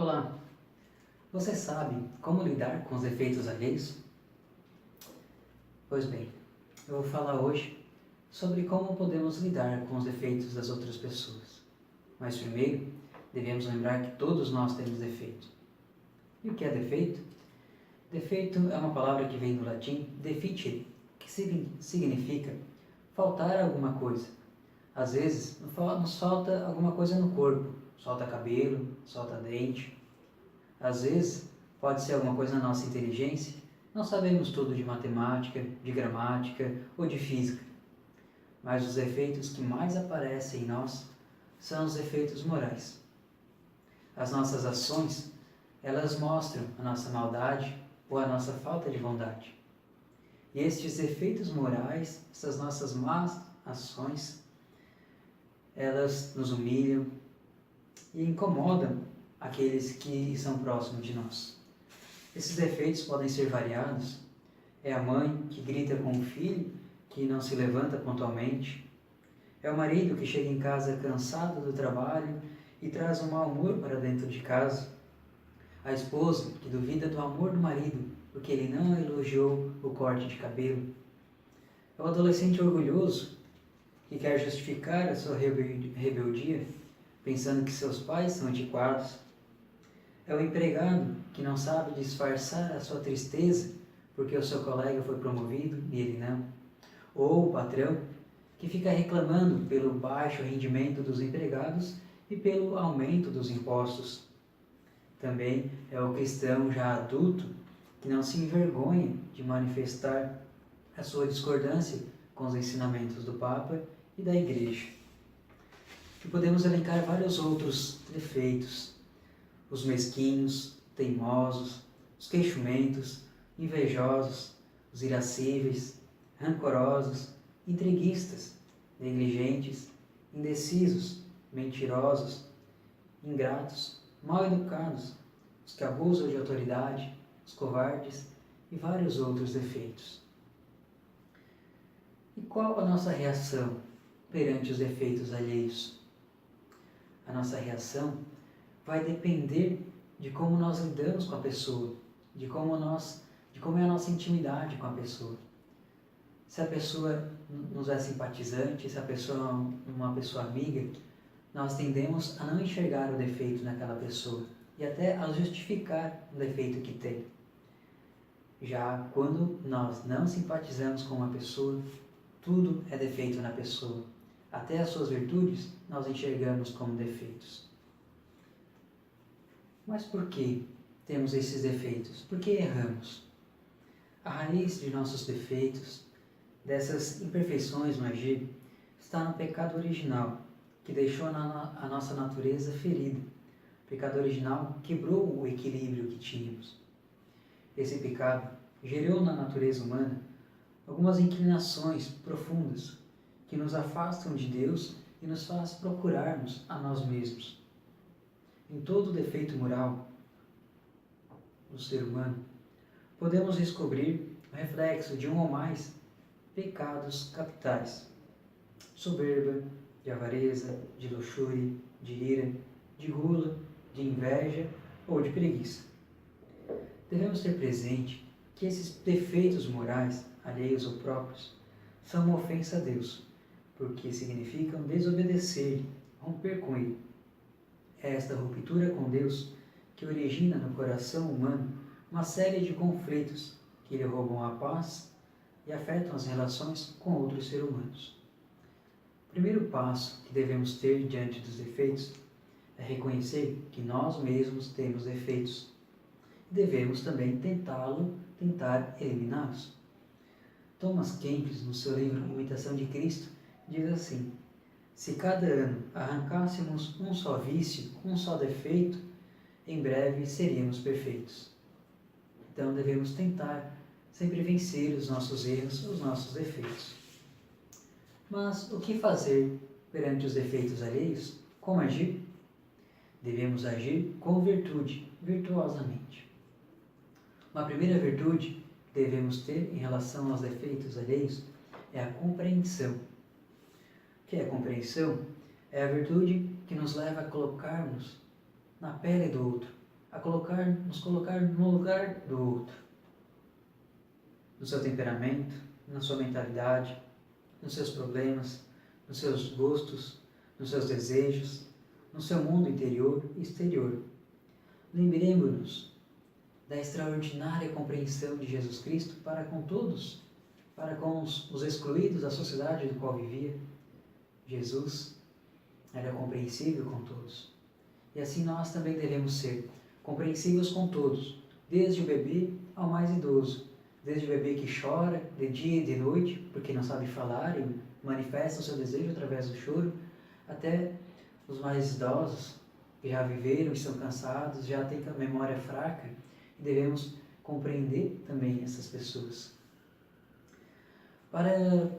Olá, você sabe como lidar com os defeitos alheios? Pois bem, eu vou falar hoje sobre como podemos lidar com os defeitos das outras pessoas. Mas primeiro, devemos lembrar que todos nós temos defeito. E o que é defeito? Defeito é uma palavra que vem do latim deficere, que significa faltar alguma coisa. Às vezes, nos falta alguma coisa no corpo, falta cabelo, falta dente. Às vezes, pode ser alguma coisa na nossa inteligência, não sabemos tudo de matemática, de gramática ou de física. Mas os defeitos que mais aparecem em nós são os defeitos morais. As nossas ações, elas mostram a nossa maldade ou a nossa falta de bondade. E estes defeitos morais, essas nossas más ações, elas nos humilham e incomodam aqueles que são próximos de nós. Esses defeitos podem ser variados. É a mãe que grita com o filho, que não se levanta pontualmente. É o marido que chega em casa cansado do trabalho e traz um mau humor para dentro de casa. A esposa que duvida do amor do marido porque ele não elogiou o corte de cabelo. É o adolescente orgulhoso que quer justificar a sua rebeldia, pensando que seus pais são antiquados. É o empregado que não sabe disfarçar a sua tristeza porque o seu colega foi promovido e ele não. Ou o patrão que fica reclamando pelo baixo rendimento dos empregados e pelo aumento dos impostos. Também é o cristão já adulto que não se envergonha de manifestar a sua discordância com os ensinamentos do Papa e da Igreja. E podemos elencar vários outros defeitos: os mesquinhos, teimosos, os queixumentos, invejosos, os irascíveis, rancorosos, intriguistas, negligentes, indecisos, mentirosos, ingratos, mal educados, os que abusam de autoridade, os covardes e vários outros defeitos. E qual a nossa reação perante os defeitos alheios? A nossa reação vai depender de como nós lidamos com a pessoa, de como é a nossa intimidade com a pessoa. Se a pessoa nos é simpatizante, se a pessoa é uma pessoa amiga, nós tendemos a não enxergar o defeito naquela pessoa e até a justificar o defeito que tem. Já quando nós não simpatizamos com uma pessoa, tudo é defeito na pessoa. Até as suas virtudes nós enxergamos como defeitos. Mas por que temos esses defeitos? Por que erramos? A raiz de nossos defeitos, dessas imperfeições no agir, está no pecado original, que deixou a nossa natureza ferida. O pecado original quebrou o equilíbrio que tínhamos. Esse pecado gerou na natureza humana algumas inclinações profundas que nos afastam de Deus e nos faz procurarmos a nós mesmos. Em todo defeito moral do ser humano, podemos descobrir o reflexo de um ou mais pecados capitais: soberba, de avareza, de luxúria, de ira, de gula, de inveja ou de preguiça. Devemos ter presente que esses defeitos morais, alheios ou próprios, são uma ofensa a Deus, porque significam desobedecer, romper com Ele. É esta ruptura com Deus que origina no coração humano uma série de conflitos que lhe roubam a paz e afetam as relações com outros seres humanos. O primeiro passo que devemos ter diante dos defeitos é reconhecer que nós mesmos temos defeitos e devemos também tentar eliminá-los. Thomas Kempis, no seu livro Imitação de Cristo, diz assim: se cada ano arrancássemos um só vício, um só defeito, em breve seríamos perfeitos. Então devemos tentar sempre vencer os nossos erros, os nossos defeitos. Mas o que fazer perante os defeitos alheios? Como agir? Devemos agir com virtude, virtuosamente. Uma primeira virtude que devemos ter em relação aos defeitos alheios é a compreensão. O que é a compreensão? É a virtude que nos leva a colocarmos na pele do outro, nos colocar no lugar do outro, no seu temperamento, na sua mentalidade, nos seus problemas, nos seus gostos, nos seus desejos, no seu mundo interior e exterior. Lembremos-nos da extraordinária compreensão de Jesus Cristo para com todos, para com os excluídos da sociedade do qual vivia. Jesus era compreensível com todos. E assim nós também devemos ser compreensíveis com todos, desde o bebê ao mais idoso, desde o bebê que chora de dia e de noite, porque não sabe falar e manifesta o seu desejo através do choro, até os mais idosos, que já viveram, estão cansados, já têm a memória fraca, e devemos compreender também essas pessoas. Para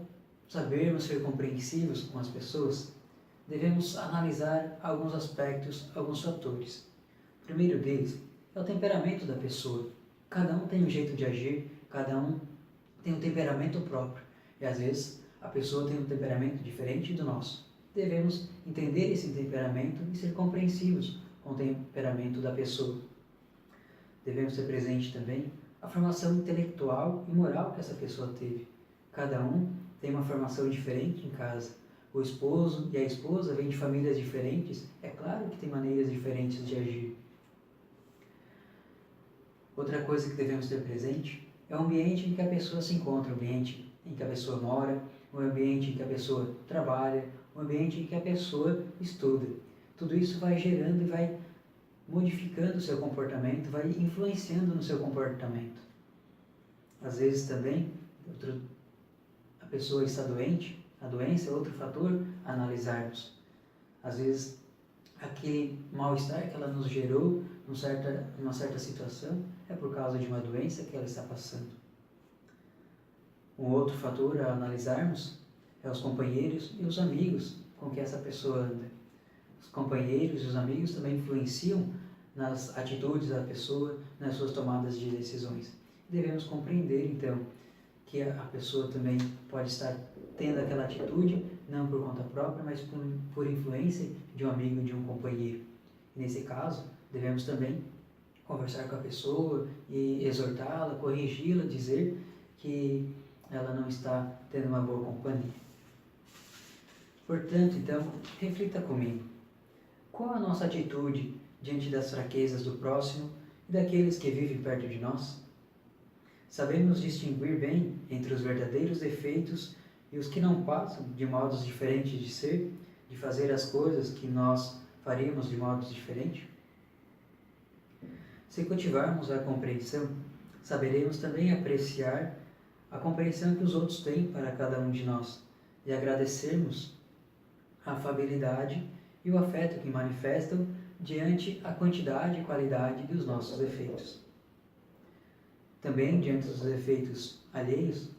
sabermos ser compreensivos com as pessoas, devemos analisar alguns aspectos, alguns fatores. O primeiro deles é o temperamento da pessoa. Cada um tem um jeito de agir, cada um tem um temperamento próprio. E às vezes a pessoa tem um temperamento diferente do nosso. Devemos entender esse temperamento e ser compreensivos com o temperamento da pessoa. Devemos ter presente também a formação intelectual e moral que essa pessoa teve. Cada um tem uma formação diferente em casa. O esposo e a esposa vêm de famílias diferentes, é claro que tem maneiras diferentes de agir. Outra coisa que devemos ter presente é o ambiente em que a pessoa se encontra, o ambiente em que a pessoa mora, o ambiente em que a pessoa trabalha, o ambiente em que a pessoa estuda. Tudo isso vai gerando e vai modificando o seu comportamento, vai influenciando no seu comportamento. Às vezes também, a pessoa está doente, a doença é outro fator a analisarmos. Às vezes, aquele mal-estar que ela nos gerou numa certa situação é por causa de uma doença que ela está passando. Um outro fator a analisarmos é os companheiros e os amigos com que essa pessoa anda. Os companheiros e os amigos também influenciam nas atitudes da pessoa, nas suas tomadas de decisões. Devemos compreender, então, que a pessoa também pode estar tendo aquela atitude, não por conta própria, mas por influência de um amigo, de um companheiro. Nesse caso, devemos também conversar com a pessoa e exortá-la, corrigi-la, dizer que ela não está tendo uma boa companhia. Portanto, então, reflita comigo. Qual a nossa atitude diante das fraquezas do próximo e daqueles que vivem perto de nós? Sabemos distinguir bem entre os verdadeiros defeitos e os que não passam de modos diferentes de ser, de fazer as coisas que nós faríamos de modos diferentes? Se cultivarmos a compreensão, saberemos também apreciar a compreensão que os outros têm para cada um de nós e agradecermos a afabilidade e o afeto que manifestam diante a quantidade e qualidade dos nossos defeitos. Também, diante dos defeitos alheios,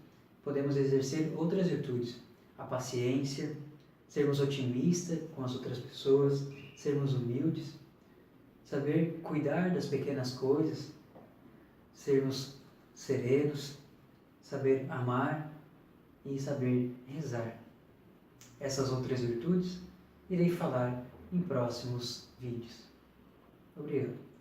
podemos exercer outras virtudes, a paciência, sermos otimistas com as outras pessoas, sermos humildes, saber cuidar das pequenas coisas, sermos serenos, saber amar e saber rezar. Essas outras virtudes irei falar em próximos vídeos. Obrigado.